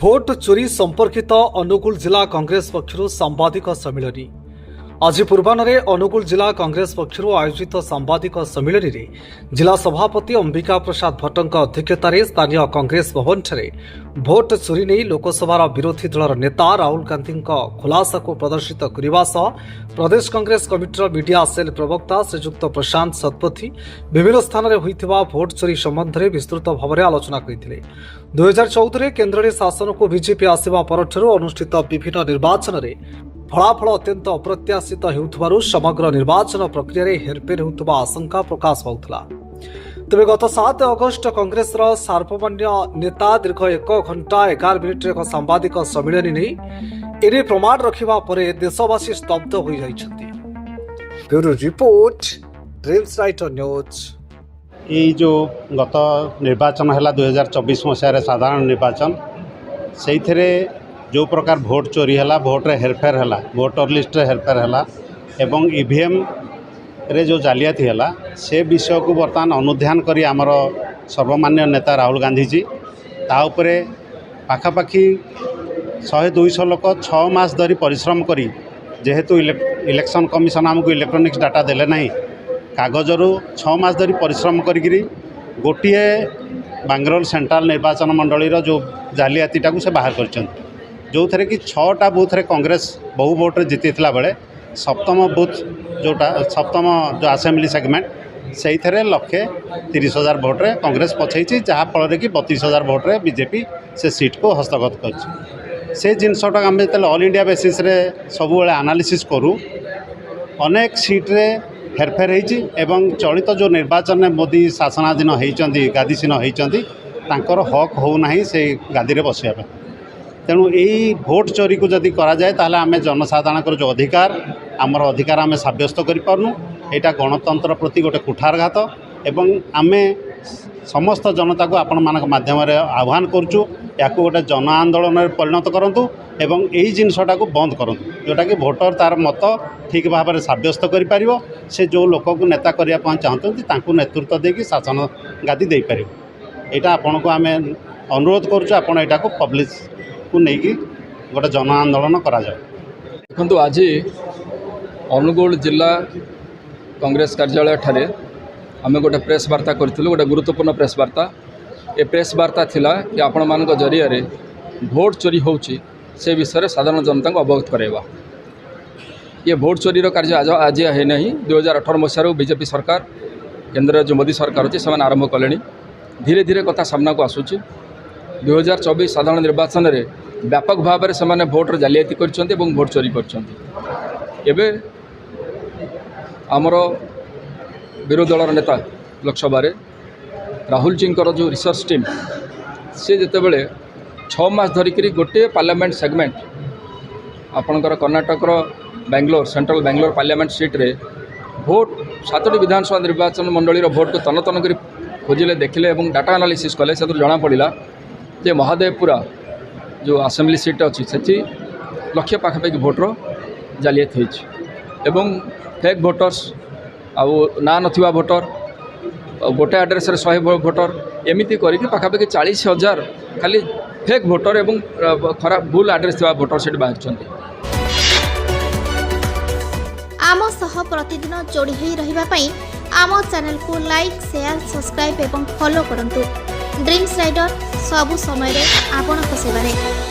Vote चोरी संपर्कित अनुगुल जिला कांग्रेस पक्षर सांबादिक सम्मिलनी आज पूर्वाह्न अनुगुल जिला कांग्रेस पक्षर आयोजित सांबादिक सम्मिलनी में जिला सभापति अंबिका प्रसाद भट्टों अध्यक्षतार स्थानीय कांग्रेस भवन भोट चोरी नहीं लोकसभा विरोधी दलर नेता राहुल गांधी खुलासा को प्रदर्शित करने सह प्रदेश कांग्रेस कमिटर मीडिया सेल प्रवक्ता श्रीजुक्त प्रशांत शतपथी विभिन्न स्थान में होता भोट चोरी संबंध में विस्तृत भाव में आलोचना करते 2014 केन्द्र में शासन को बीजेपी आसवा परठू अनुष्ठित विभिन्न निर्वाचन में फलाफल अत्यंत अप्रत्याशित होउथबारु समग्र निर्वाचन प्रक्रिया हेरफेर होउथबा आशंका प्रकाश पाउथला। तेज गत 7 अगस्ट कांग्रेस सार्वमान्य नेता दीर्घ 1 घंटा 11 मिनिट एक सांबादिक सम्मिलनी नहीं एने प्रमाण रखिबा परे देशवासी स्तब्ध हो जाइछथि। Bureau report dreams writer news. ये जो गत निर्वाचन है 2024 मसीह साधारण निर्वाचन से जो प्रकार भोट चोरी है भोट रे हेरफेर है भोटर लिस्ट रे हेरफेर है एवं ईवीएम रे जो जालियाती है से विषय को बर्तमान अनुध्यान करी आमर सर्वमान्य नेता राहुल गांधी जी ताऊपर पाखापाखि 100-200 लोक 6 मास धरी परिश्रम करी जेहेतु इलेक्शन कमिशन आमको इलेक्ट्रोनिक्स डाटा देले नहीं कागजरू 6 मास धरी परिश्रम करी गोटे बांग्रोल सेंट्रल निर्वाचन मंडली जो जालियातीटा को से बाहर कर जो थे कि 6टा बूथ रे कांग्रेस बहु भोट जीती बेले सप्तम बूथ जोटा सप्तम जो असेंबली सेगमेंट से 1,30,000 भोट रे कांग्रेस पछेची जहाँफल कि 32,000 भोट रे बीजेपी से सीट को हस्तगत कर से जिनसटा आम जो ऑल इंडिया बेसिस रे सब बेले एनालिसिस करूँ अनेक सीट रे हेरफेर होती एवं चलित जो निर्वाचन में मोदी शासनाधीन होती गादीसीन होती हक होना से गादी में बसवाई तेणु यही भोट चोरी को जदि करा जाए ताहले आमे जनसाधारण जो अधिकार आमर अधिकार आमे साब्यस्त करूँ यहाँ गणतंत्र प्रति गोटे कुठारघात एवं आमे समस्त जनता को आपण मान माध्यम आह्वान करुँ या गोटे जन आंदोलन में परिणत करूँ एवं यही जिनसटा को बंद करूँ जोटा कि भोटर तार मत ठीक भाव में साब्यस्त कर से जो लोक को नेता करने चाहते नेतृत्व देकी शासन गादी दे पार यहाँ आपण को आमे अनुरोध करुँ यहाँ को पब्लिक को लेकिन गोटे जन आंदोलन करा जाए। देखो आज अनुगुल जिला कांग्रेस कार्यालय ठारे आम गोटे प्रेस वार्ता करूँ गोटे गुरुत्वपूर्ण प्रेस वार्ता ये प्रेस वार्ता थिला कि आपण मान जरिया भोट चोरी होउची से विषय में साधारण जनता को अवगत कराइबा। ये भोट चोरी कार्य आज है नहीं 2018 मसीह बीजेपी सरकार केंद्र जो मोदी सरकार अच्छी से आरंभ कले धीरे धीरे कथा सामना को आसूची 2024 साधारण निर्वाचन में व्यापक भाव में से भोटर जालियाती कर भोट चोरी कर आमर विरोधी दलर नेता लोकसभा राहुल जी जो रिसर्च टीम सी जितेबले 6 मास धरिक गोटे पार्लियामेंट सेगमेंट आपणकर Karnataka Bangalore central Bangalore parliament seat रे भोट 7टी विधानसभा निर्वाचन मंडली भोट को तन तन कर खोजिले देखिले और डाटा एनालिसिस कले से जना पड़ा जे महादेवपुरा जो असेंबली सीट अच्छी से लक्ष्य पाखापाखि भोटर जालियाती होती फेक भोटर्स आउ ना नथिबा भोटर गोटे आड्रेस 100 भोटर एमती करके पाखापाखि 40,000 खाली फेक भोटर एवं खराब भूल आड्रेस थिबा भोटर से बाहर आम सह प्रतिदिन जोड़ी होई रहिबा पई आम चैनल को लाइक शेयर सब्सक्राइब एवं फॉलो करंतु। ड्रीम्स राइडर सबु समय रे आपन को सेवा रे।